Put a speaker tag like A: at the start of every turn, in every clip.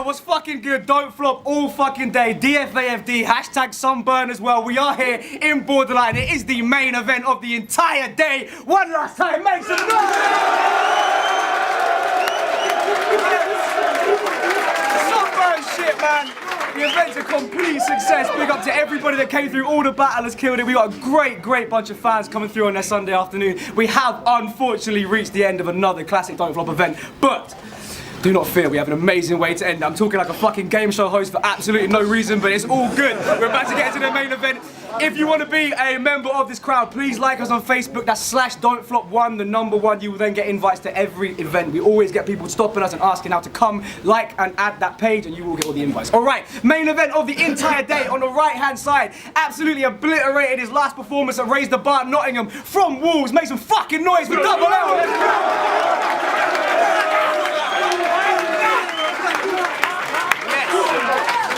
A: what's fucking good? Don't flop all fucking day. DFAFD, hashtag sunburn as well. We are here in Borderline. It is the main event of the entire day. One last time, make some noise! Sunburn shit, man. The event's a complete success. Big up to everybody that came through. All the battlers killed it. We got a great bunch of fans coming through on their Sunday afternoon. We have unfortunately reached the end of another classic Don't Flop event, but do not fear, we have an amazing way to end. I'm talking like a fucking game show host for absolutely no reason, but it's all good. We're about to get into the main event. If you want to be a member of this crowd, please like us on Facebook. That's /Don'tFlop1, the number 1. You will then get invites to every event. We always get people stopping us and asking how to come, like and add that page, and you will get all the invites. All right, main event of the entire day on the right-hand side. Absolutely obliterated his last performance at Raise the Bar Nottingham from Wolves. Make some fucking noise for Double L.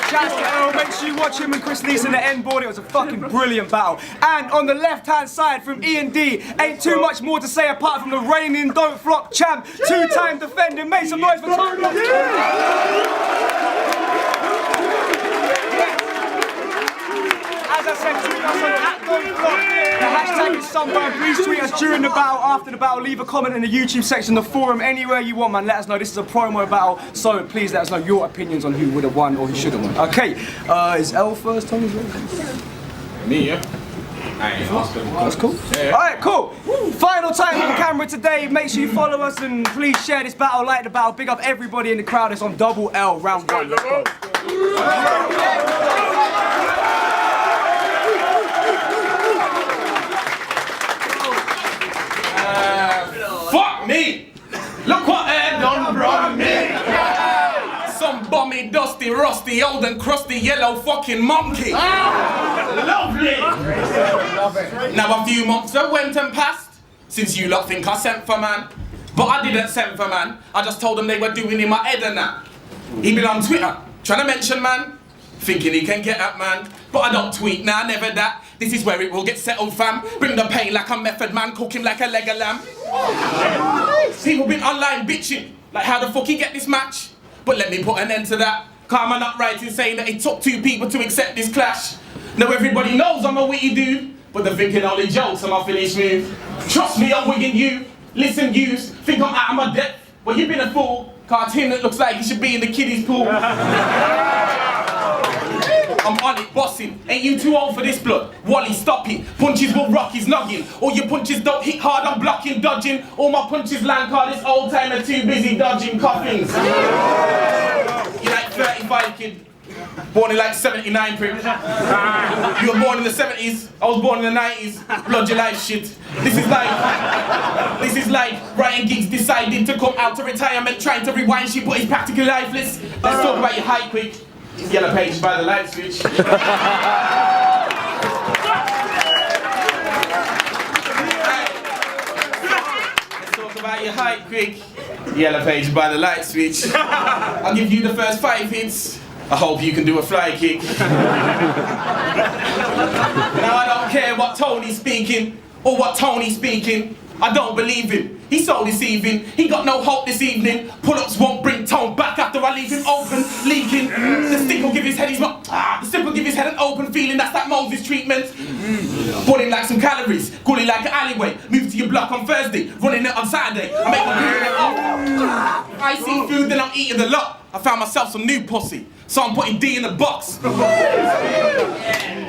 A: Shouts to Earl, make sure you watch him and Chris Lees in the end board. It was a fucking brilliant battle. And on the left-hand side from E&D, ain't too much more to say apart from the reigning Don't Flop champ, 2-time defending. Make some noise for Tony. As I said, tweet us on @Don'tFlop. The hashtag is sunburn. Please tweet us during the battle, after the battle. Leave a comment in the YouTube section, the forum, anywhere you want, man. Let us know. This is a promo battle, so please let us know your opinions on who would have won or who should have won. Okay, is L first? Tony's
B: Me, yeah.
A: That's cool. Yeah. Alright, cool. Final time on camera today. Make sure you follow us and please share this battle, like the battle. Big up everybody in the crowd. It's on Double L, round 1. Let's go.
B: Fuck me! Look what I done brought me! Some bummy, dusty, rusty, old and crusty, yellow fucking monkey! Lovely! Now a few months have went and passed since you lot think I sent for man. But I didn't send for man. I just told them they were doing in my head and that. He been on Twitter, trying to mention man, thinking he can get at man. But I don't tweet now, never that. This is where it will get settled, fam. Bring the pain like a method man, cook him like a leg of lamb. People been online bitching, like how the fuck he get this match? But let me put an end to that. Karma not right in saying that it took 2 people to accept this clash. Now everybody knows I'm a witty dude, but they're thinking only jokes on my finish move. Trust me, I'm wigging you. Listen, yous, think I'm out of my depth. Well, you've been a fool. Cause him that looks like he should be in the kiddies pool. I'm on it, bossing. Ain't you too old for this blood? Wally, stop it. Punches will rock his noggin. All your punches don't hit hard, I'm blocking, dodging. All my punches land card, this old timer too busy dodging coffins. You're like 35, kid. Born in like 79, prick. You were born in the 70s, I was born in the 90s. Blood your life shit. This is like Ryan Giggs decided to come out of retirement, trying to rewind shit, but he's practically lifeless. Let's talk about your height quick. Yellow page by the light switch. Let's talk about your height quick. Yellow page by the light switch. I'll give you the first 5 hits. I hope you can do a fly kick. Now I don't care what Tony's speaking or what Tony's speaking. I don't believe him. He's so deceiving. He got no hope this evening. Pull-ups won't bring Tone back after I leave him open, leaking. The stick will give his head the stick will give his head an open feeling. That's that Moses treatment. Burning like some calories, gully like an alleyway. Move to your block on Thursday, running it on Saturday. I make my period off. I see food, then I'm eating the lot. I found myself some new pussy, so I'm putting D in the box.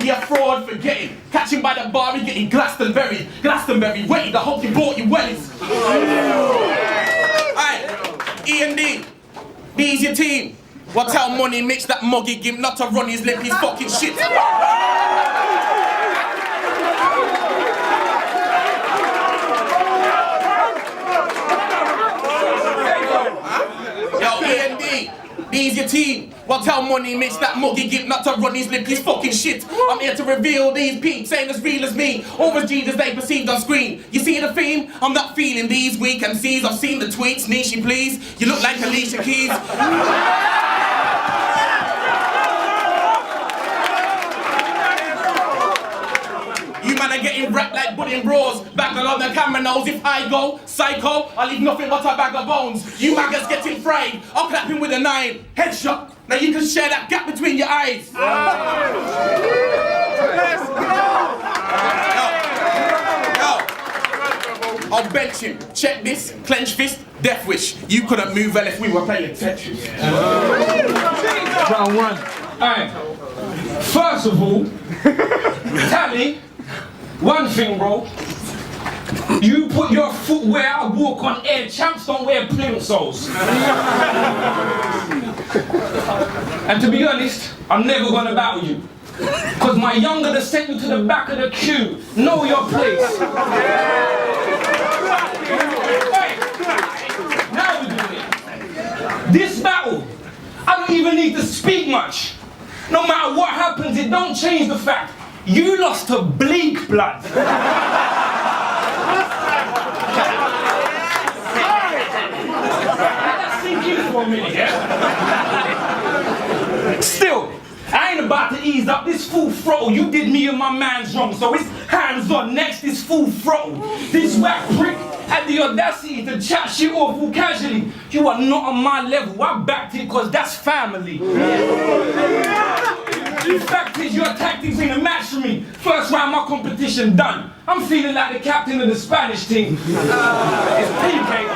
B: Yeah, fraud, forgetting. Catch him by the bar, he getting Glastonbury. Glastonbury, wait, I hope you bought your wellies. Alright, E&D, B's your team. Well, tell Money Mitch that muggy gimp not to run his lip, his fucking shit. Yo, E&D, B's your team. Well, tell Money Mitch that muggy gimp not to run his lip, his fucking shit. I'm here to reveal these peeps, ain't as real as me, or as G's as they perceived on screen. You see the theme? I'm not feeling these weak MCs. I've seen the tweets, Nishi please. You look like Alicia Keys. You man Man are getting wrapped like pudding bros. Back along the camera knows if I go psycho, I leave nothing but a bag of bones. You maggots getting fried, I'll clap him with a 9. Headshot, now you can share that gap between your eyes.
A: Let's go!
B: Yo, I'll bench him. Check this, clench fist, death wish. You couldn't move well if we were playing Tetris.
C: Round 1. Alright. First of all, Tally, one thing, bro. You put your footwear out, walk on air. Champs don't wear plimsolls. And to be honest, I'm never gonna battle you. Because my younger that sent you to the back of the queue. Know your place. Hey, now we're doing it. This battle, I don't even need to speak much. No matter what happens, it don't change the fact you lost to Bleak Blood. Let that sink in for a minute, yeah? Still, I ain't about to ease up this full throttle. You did me and my man's wrong, so it's hands on. Next is full throttle. This whack prick had the audacity to chat shit off all casually. You are not on my level. I backed it because that's family. The fact is your tactics ain't a match for me. First round, my competition done. I'm feeling like the captain of the Spanish team. It's PK.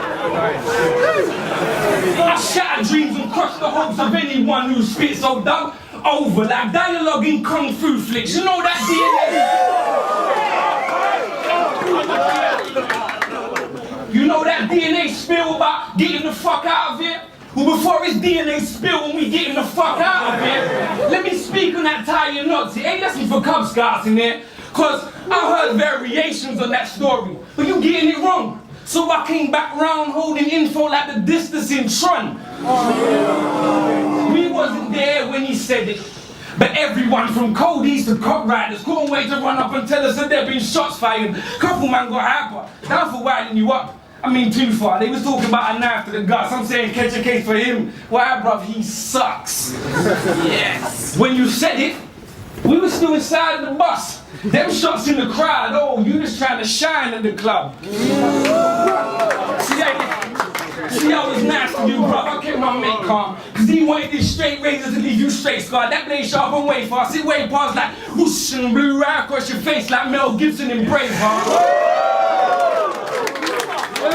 C: I shatter dreams and crush the hopes of anyone who spits so dumb. Over like dialogue in Kung Fu flicks. You know that DNA? You know that DNA spill about getting the fuck out of here? Well, before his DNA spill when we getting the fuck out of here, let me speak on that tie your knots. It ain't lessons for Cub Scouts in there, cause I heard variations on that story, but you getting it wrong. So I came back round holding info like the distance in Tron. We wasn't there when he said it, but everyone from Cody's to cop riders couldn't wait to run up and tell us that there been shots fired. Couple man got hyper, down for winding you up. I mean, too far. They was talking about a knife to the guts. I'm saying catch a case for him. Why, bruv, he sucks. Yes. When you said it, we were still inside of the bus. Them shots in the crowd, oh, you just trying to shine at the club. See, I was nice to you, bruv. I kept my mate calm. Cause he wanted this straight razor to leave you straight scarred. That blade sharp and way fast. It way past like whoosh and blue right across your face like Mel Gibson in Braveheart.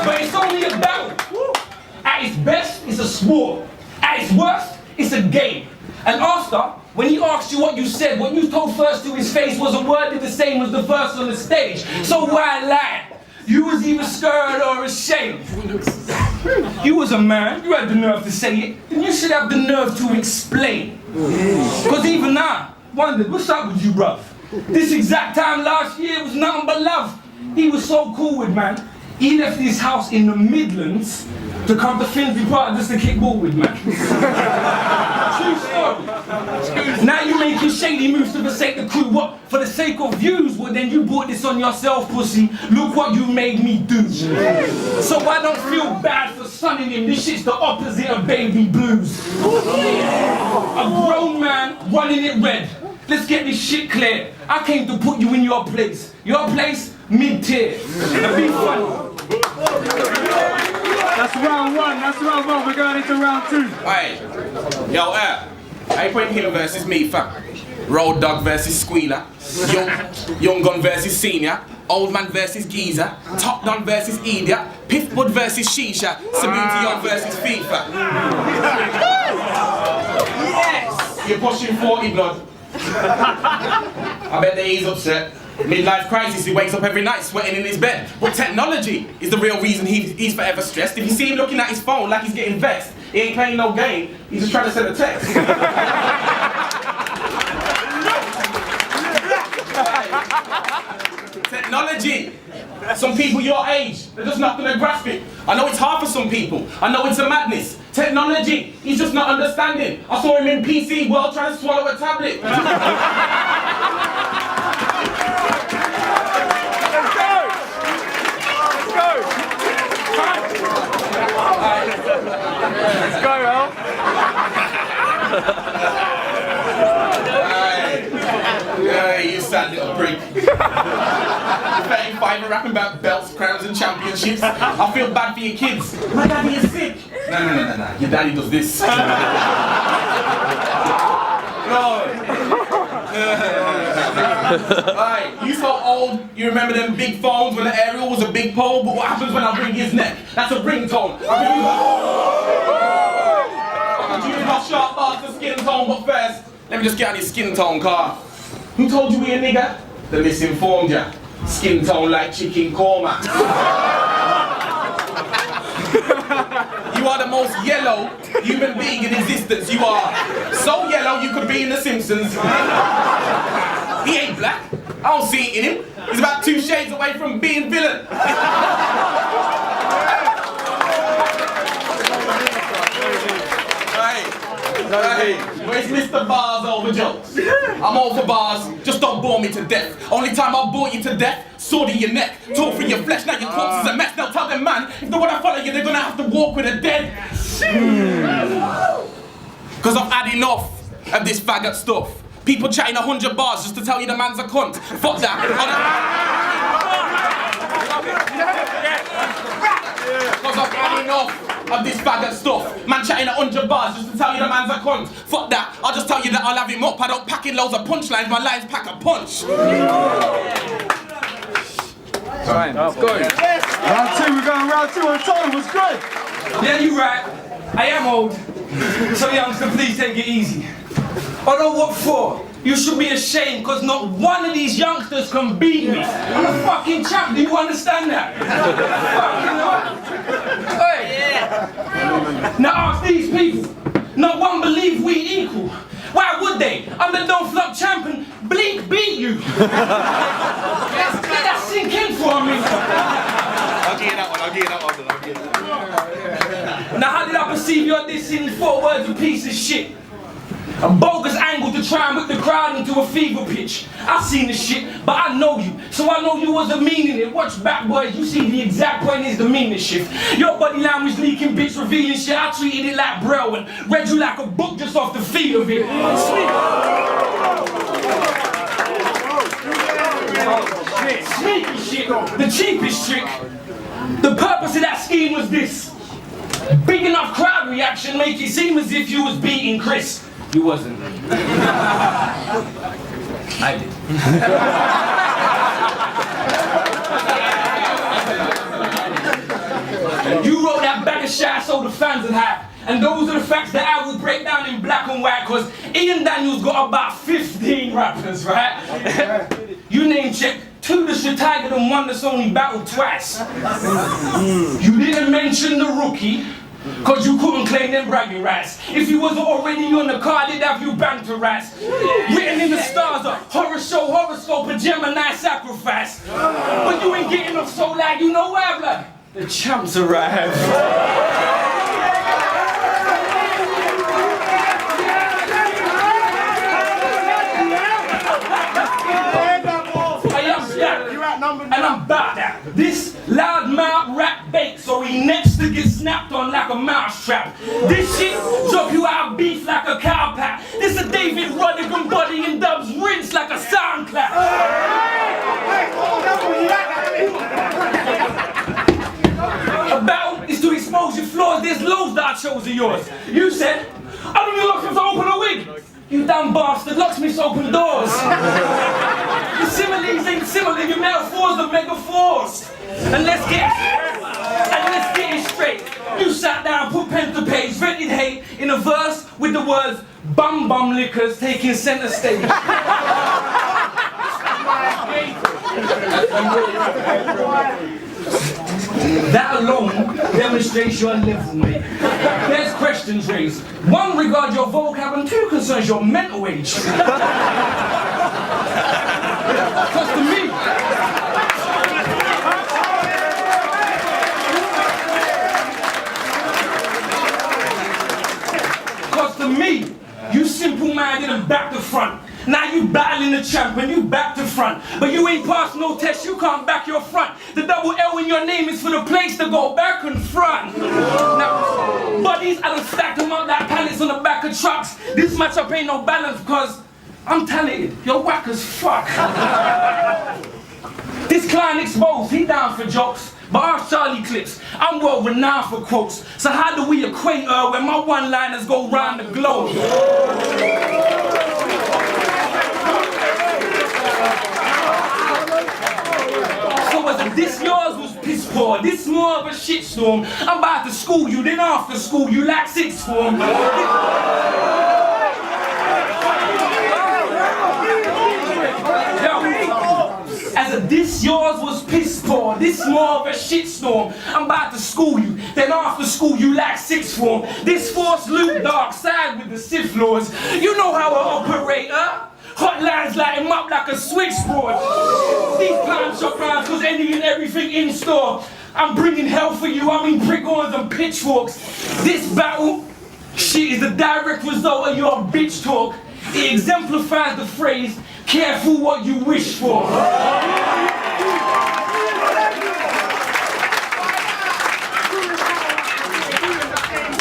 C: But it's only a battle. At its best, it's a sport. At its worst, it's a game. And after, when he asked you what you said, what you told first to his face was a word the same as the verse on the stage. So why lie? You was either scared or ashamed. You was a man, you had the nerve to say it, then you should have the nerve to explain. Cause even I wondered, what's up with you, bruv? This exact time last year was nothing but love. He was so cool with, man. He left his house in the Midlands to come to Finsbury Park just to kick ball with, man. True story. Now you making shady moves to forsake the crew. What? For the sake of views? Well, then you brought this on yourself, pussy. Look what you made me do. So I don't feel bad for sunning him. This shit's the opposite of baby blues. A grown man running it red. Let's get this shit clear. I came to put you in your place. Your place, mid-tier. Now be funny.
A: That's round 1, that's round 1. We're going into round 2.
B: Hey, yo, I put him versus me, fam. Road Dog versus Squealer. Young Gun versus Senior. Old Man versus Geezer. Top Gun versus Idiot. Piff Bud versus Shisha. Sabuti versus FIFA. Yes! You're pushing 40, blood. I bet that he's upset. Midlife crisis, he wakes up every night sweating in his bed. But technology is the real reason he's forever stressed. If you see him looking at his phone like he's getting vexed, he ain't playing no game, he's just trying to send a text. Technology. Some people your age, they're just not gonna grasp it. I know it's hard for some people. I know it's a madness. Technology, he's just not understanding. I saw him in PC World trying to swallow a tablet.
A: Let's go, Al.
B: Hey, you sad little prick. 25 and rapping about belts, crowns and championships. I feel bad for your kids. My daddy is sick. No. Your daddy does this. No. Right, you so old, you remember them big phones when the aerial was a big pole, but what happens when I bring his neck? That's a ringtone. I can use my sharp bars for skin tone, but first, let me just get on your skin tone, car. Who told you we a nigga? The misinformed ya. Skin tone like chicken korma. You are the most yellow human being in existence. You are so yellow you could be in The Simpsons. He ain't black. I don't see it in him. He's about 2 shades away from being villain. Hey, where's Mr. Bars over jokes? I'm all for bars, just don't bore me to death. Only time I'll bore you to death, sword in your neck, tore through your flesh, now your corpse is a mess. Now tell them, man, if they wanna follow you, they're gonna have to walk with the dead. Cause I've had enough of this faggot stuff. People chatting 100 bars just to tell you the man's a cunt. Fuck that. Cause I've had enough of this faggot stuff. Man chatting 100 bars just to tell you the man's a cunt. Fuck that. I'll just tell you that I'll have him up. I don't pack in loads of punchlines. My lines pack a punch.
A: Time. Let's go. Round 2, we're going round 2 on time. What's good?
C: Yeah, you're right. I am old. So youngster, please take it easy. Although what for? You should be ashamed because not one of these youngsters can beat me. I'm a fucking champ, do you understand that? Hey. Now ask these people. Not one believe we equal. Why would they? I'm the Don't Flop champion. Bleak beat you. Let that sink in for me.
B: I'll give you that one.
C: Now how did I perceive your dissing 4 words a piece of shit? A bogus angle to try and whip the crowd into a fever pitch. I seen the shit, but I know you, so I know you wasn't meaning it. Watch back, boys, you see the exact point is the meaning shift. Your body language leaking, bitch, revealing shit. I treated it like Braille and read you like a book just off the feel of it. Sneaky shit, the cheapest trick. The purpose of that scheme was this. Big enough crowd reaction make it seem as if you was beating Chris. You wasn't. I did. You wrote that bag of shit so the fans would have. And those are the facts that I will break down in black and white, because Ian Daniels got about 15 rappers, right? You name check 2 that's retired and 1 that's only battled twice. You didn't mention the rookie, cause you couldn't claim them bragging rights. If you wasn't already on the card, they'd have you banter rights. Written in the stars, a horror show, horoscope, a Gemini sacrifice. But you ain't getting off so loud, you know why, blood? The champs arrived. And I'm about that. This loud mouth rap bait, so he next to get snapped on like a mouse trap. This shit drop you out of beef like a cow pat. This a David Rodigan body and dubs rinse like a sound clap. A battle is to expose your flaws. There's loads that I chose of yours. You said, I don't need locksmiths to open a wig. You damn bastard, locksmiths open doors. Your similes ain't similar, your metaphors are metaphors. And let's get it straight. You sat down, put pen to page, vented hate in a verse with the words bum bum liquors taking center stage. That alone demonstrates your level, mate. There's questions raised. 1 regards your vocab and 2 concerns your mental age. Cause to me, you simple-minded and back to front. Now you battling the champ and you back to front. But you ain't passed no test, you can't back your front. The double L in your name is for the place to go back and front. Now, buddies, I done stacked them up like pallets on the back of trucks. This matchup ain't no balance because I'm talented. You're whack as fuck. This client exposed, he down for jokes. But our Charlie Clips, I'm well renowned for quotes. So how do we acquaint her when my one-liners go round the globe? So as if this yours was piss poor, this more of a shitstorm. I'm about to school you, then after school you like sixth form. As if this yours was piss poor, this more of a shitstorm. I'm about to school you, then after school you like sixth form. This force loop dark side with the Sith Lords. You know how I operate, huh? Hotlines light him up like a switchboard. These clown shop rounds cause any and everything in store. I'm bringing hell for you, I mean brigands and pitchforks. This battle, shit, is the direct result of your bitch talk. It exemplifies the phrase, careful what you wish for.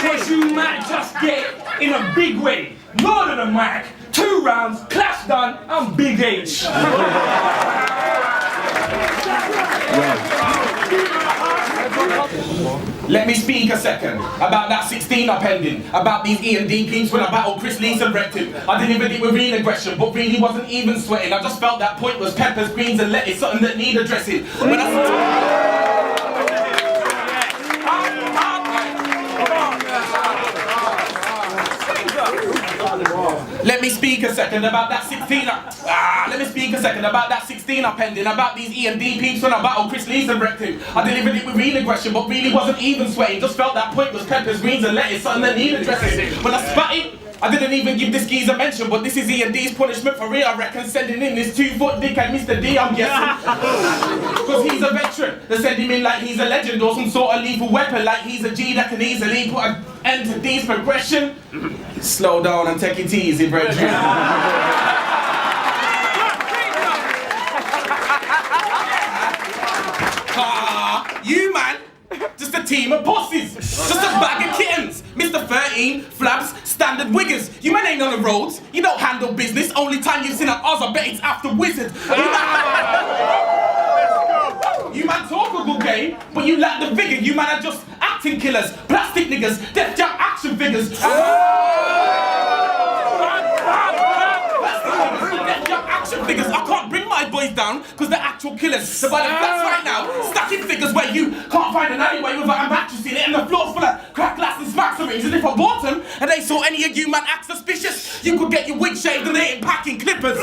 C: Cause you might just get in a big way. More than a mic, 2 rounds, clash done, I'm Big H.
B: Let me speak a second about that 16 upending, about these E&D peeps when I battled Chris Lee's and wrecked him. I delivered it with real aggression, but really wasn't even sweating. I just felt that point was peppers, greens and lettuce, something that need addressing. When Let me speak a second about that 16 Let me speak a second about that 16 upending, about these E&D peeps when I battled Chris Lee's and wrecked him. I delivered it with real aggression, but really wasn't even sweating. Just felt that point was peppers, greens and lettuce, something that need addressing. When I spat it, I didn't even give this geezer a mention, but this is E&D's punishment for real, I reckon. Sending in this 2-foot dickhead Mr. D, I'm guessing. Cause he's a veteran. They send him in like he's a legend or some sort of lethal weapon, like he's a G that can easily put an end to D's progression. Slow down and take it easy, brethren. You man, just a team of bosses, just a bag of kittens. Mr. 13, Flabs, standard wiggers. You man ain't on the roads, you don't handle business. Only time you've seen an Oz, I bet it's after Wizard. You man talk a good game, but you lack the vigor. You man are just acting killers, plastic niggas, Def Jam action figures. Def Jam action figures. I can't bring my boys down because they're actual killers. So by the that's right now, stacking figures where you can't find an alleyway without a mattress in it and the floor's full of crack glass and smack syringes. And if I bought them and they saw any of you man act suspicious, you could get your wig shaved and they ain't packing clippers.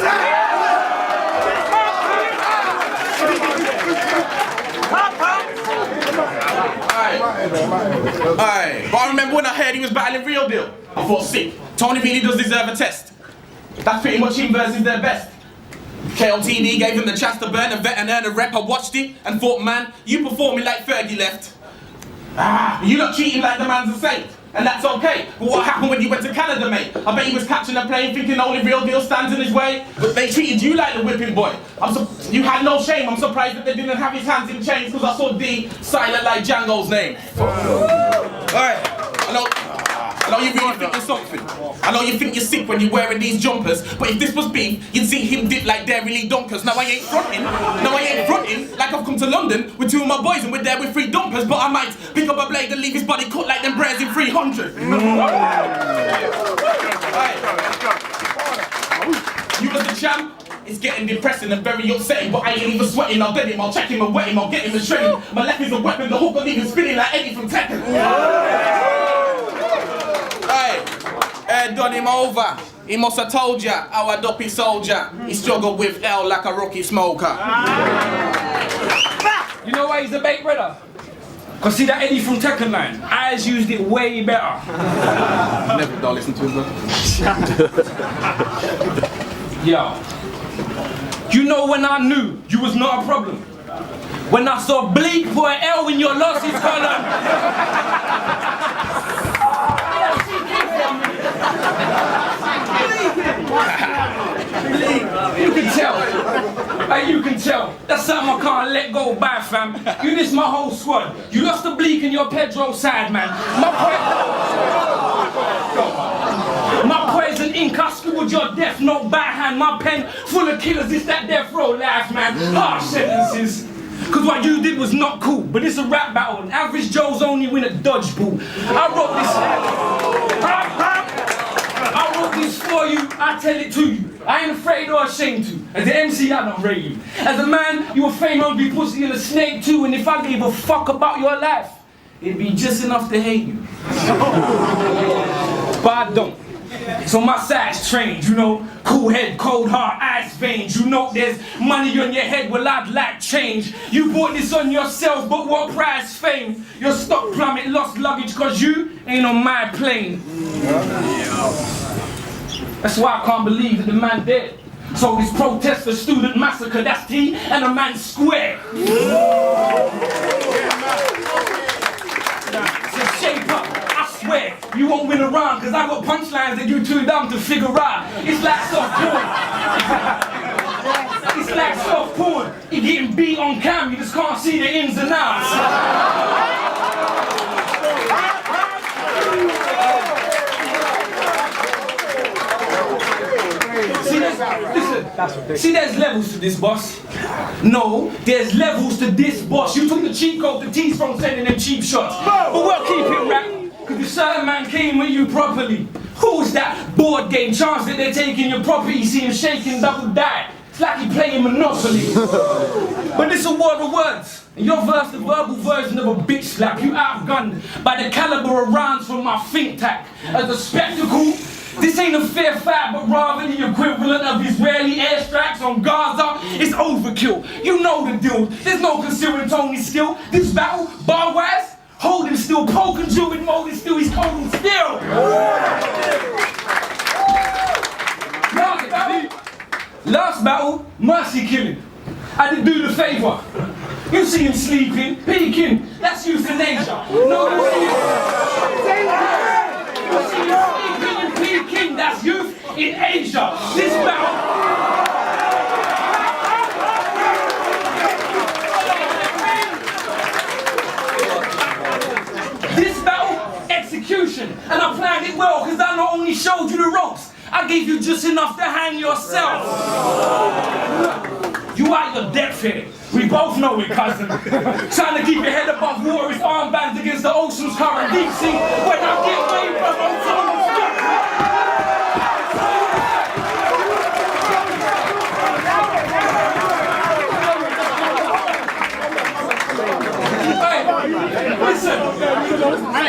B: Aye. But I remember when I heard he was battling Real Deal, I thought, sick, Tony really does deserve a test. That's pretty much him versus their best. KLTD gave him the chance to burn a vet and earn a rep. I watched it and thought, man, you performing like Fergie left. You not cheating like the man's a saint. And that's okay. But what happened when you went to Canada, mate? I bet he was catching a plane thinking only Real Deal stands in his way. But they treated you like the whipping boy. You had no shame. I'm surprised that they didn't have his hands in chains because I saw D silent like Django's name. Alright, I know you really think you're something. I know you think you're sick when you're wearing these jumpers, but if this was beef, you'd see him dip like Dairy Lee Dunkers. Now I ain't fronting like I've come to London with 2 of my boys and we're there with 3 dumpers, but I might pick up a blade and leave his body cut like them breads in 300. You as the champ, it's getting depressing and very upsetting, but I ain't even sweating. I'll dead him, I'll check him and wet him, I'll get him and shred him. My left is a weapon, the hook will leave him spinning like Eddie from Tekken. Done him over. He must have told ya, our dopey soldier. He struggled with hell like a rookie smoker.
C: You know why he's a bait brother? Cause see that Eddie from Tekken line? Eyes used it way better.
B: Never don't listen to him,
C: Yo. You know when I knew you was not a problem? When I saw Bleak put an L in your losses column. You can tell. Hey, you can tell. That's something I can't let go by, fam. You this my whole squad. You lost the Bleak in your Pedro side, man. My poison ink, I scribbled your death note by hand. hand, my pen full of killers, it's that death row life, man. Harsh sentences. Cause what you did was not cool, but it's a rap battle, and average Joes only win at dodgeball. I wrote this for you, I tell it to you. I ain't afraid or ashamed to. As the MC, I don't rate you. As a man, you a fame hungry pussy and a snake too, and if I gave a fuck about your life, it'd be just enough to hate you. But I don't. So my side's trained, you know, cool head, cold heart, ice veins. You know there's money on your head, well I'd like change. You bought this on yourself, but what price? Fame. Your stock plummet, lost luggage, cause you ain't on my plane. That's why I can't believe that the man dead. So this protest for student massacre, that's T and a man square. So shape up. Swear, you won't win a round, cause I got punchlines that you too dumb to figure out. It's like soft porn. It's like soft porn. You're getting beat on cam, you just can't see the ins and outs. See, there's levels to this, boss. No, there's levels to this, boss. You took the cheat code to tease from sending them cheap shots. But we'll keep it rap. Cause the certain man came with you properly. Who's that board game? Chance that they're taking your property, see him shaking double die. It's like he playing Monopoly. But this a war of words. And your verse, the verbal version of a bitch slap. You outgunned by the caliber of rounds from my think tank. As a spectacle, this ain't a fair fight, but rather the equivalent of Israeli airstrikes on Gaza. It's overkill. You know the deal. There's no concealing Tony's skill. This battle, bar-wise, hold him still, poke and chew and mold him still, he's cold and still. Last battle, mercy killing. I did do the favor. You see him sleeping, peeking, that's euthanasia. No, you see him sleeping and peeking, that's youth in Asia. This battle. And I planned it well, because I not only showed you the ropes, I gave you just enough to hang yourself. You are your depth here. We both know it, cousin. Trying to keep your head above water is armbands against the ocean's current deep sea. When I get waved up, I'm telling you.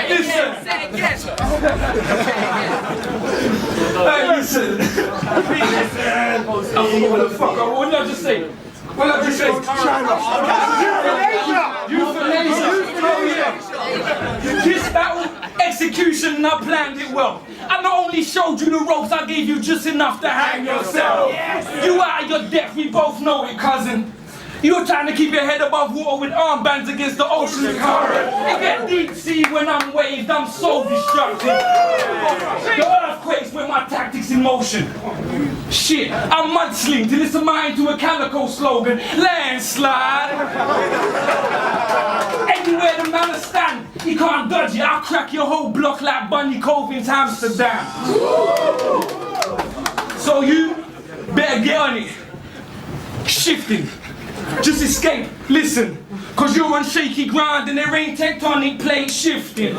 C: Listen. Hey, listen. What the fuck? What did I just say? What did I just say? Euthanasia. This battle, execution, and I planned it well. I not only showed you the ropes, I gave you just enough to hang yourself. You are at your depth, we both know it, cousin. You're trying to keep your head above water with armbands against the ocean current. It get deep sea when I'm waved, I'm so destructive. The earthquakes when my tactics in motion. Shit, I'm mudsling till it's a mine to a calico slogan. Landslide. Anywhere the man stand, he can't dodge it. I'll crack your whole block like Bunny Covin's Amsterdam. So you better get on it. Shifting. Just escape, listen, cause you're on shaky ground and there ain't tectonic plates shifting.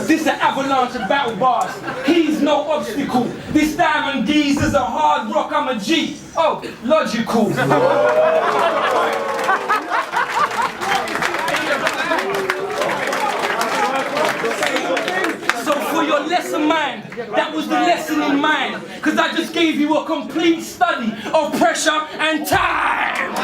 C: This an avalanche of battle bars, he's no obstacle. This diamond geezer's a hard rock, I'm a G. Oh, logical. So for your lesson mind, that was the lesson in mind. Cause I just gave you a complete study of pressure and time.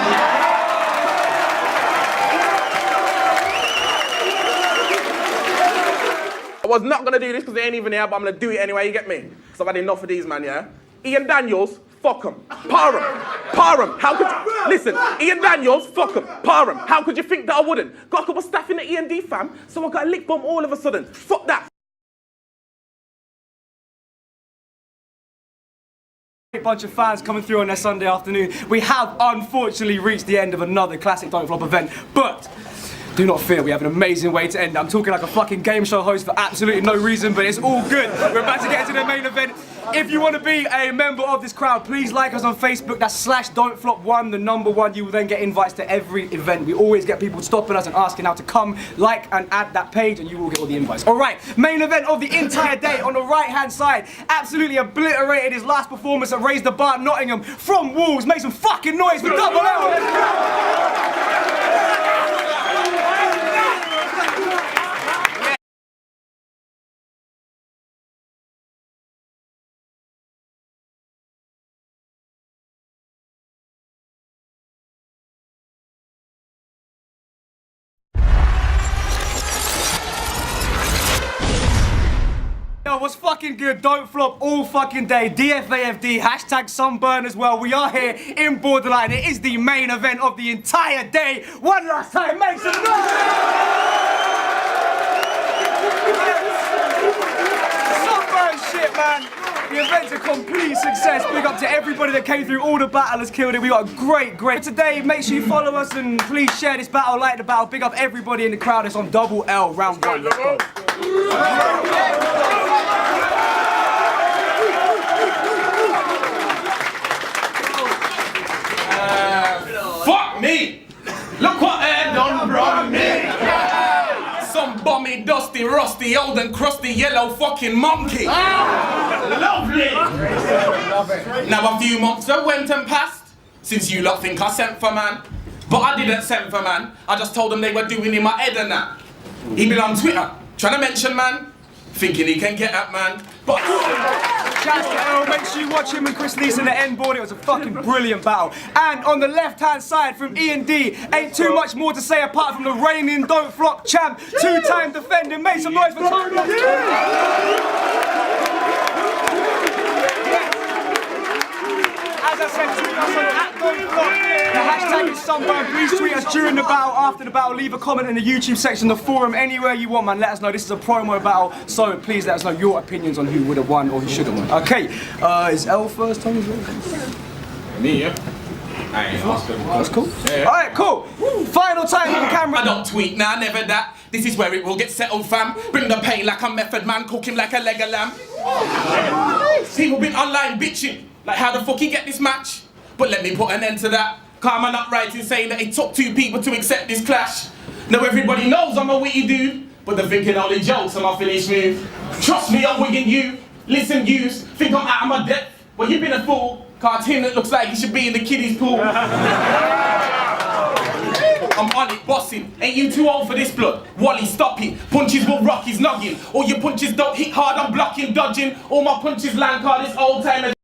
B: I was not gonna do this because they ain't even here, but I'm gonna do it anyway, you get me? So I've had enough of these, man, yeah? Ian Daniels, fuck him. Parham, how could you... Listen, Ian Daniels, fuck him. Parham, how could you think that I wouldn't? Got a couple staff in the E&D fam, so I got a lick bomb all of a sudden. Fuck that.
A: Bunch of fans coming through on their Sunday afternoon. We have unfortunately reached the end of another classic Don't Flop event, but Do not fear, we have an amazing way to end it. I'm talking like a fucking game show host for absolutely no reason, but it's all good. We're about to get into the main event. If you want to be a member of this crowd, please like us on Facebook. That's /Don'tFlop1, the number 1. You will then get invites to every event. We always get people stopping us and asking how to come, like and add that page, and you will get all the invites. All right, main event of the entire day on the right-hand side. Absolutely obliterated his last performance at Raise the Bar Nottingham from Wolves. Make some fucking noise for Double L. Let's go. Yo, what's fucking good? Don't flop all fucking day. DFAFD, #sunburn as well. We are here in Borderline. It is the main event of the entire day. One last time, make some noise! Sunburn shit, man. The event's a complete success. Big up to everybody that came through. All the battlers killed it. We got a great. Today, make sure you follow us and please share this battle, like the battle. Big up everybody in the crowd that's on Double L round 1. Let's go.
B: Fuck me! Look what I done brought me! Some bummy, dusty, rusty, old and crusty yellow fucking monkey! Lovely! Now a few months have went and passed since you lot think I sent for man. But I didn't send for man. I just told them they were doing in my head and that. He been on Twitter trying to mention man, thinking he can get at man. But
A: Shouts to L, make sure you watch him and Chris Leeson the end board. It was a fucking brilliant battle. And on the left-hand side from E&D, ain't too much more to say apart from the reigning Don't Flop champ, 2-time defending. Make some noise for Tony. As I said, tweet us on @Don'tFlop. The hashtag is Sunburn. Please tweet us during the battle, after the battle. Leave a comment in the YouTube section, the forum, anywhere you want, man. Let us know. This is a promo battle, so please let us know your opinions on who would have won or who should have won. Okay, is L first? Tony?
B: me, yeah? I ain't asking.
A: That's cool. Yeah. Alright, cool. Final time on camera.
B: I don't tweet, nah, never that. This is where it will get settled, fam. Bring the pain like a method man, cook him like a leg of lamb. People been online bitching, like how the fuck he get this match? But let me put an end to that. Calm man up writing saying that it took 2 people to accept this clash. Now everybody knows I'm a witty dude, but they're thinking only jokes on my finish move. Trust me, I'm wigging you. Listen, yous, think I'm out of my depth. Well, you've been a fool. Cartoon that looks like he should be in the kiddies pool. I'm on it, bossing. Ain't you too old for this blood? Wally, stop it. Punches will rock his noggin. All your punches don't hit hard, I'm blocking, dodging. All my punches land card, this old timer.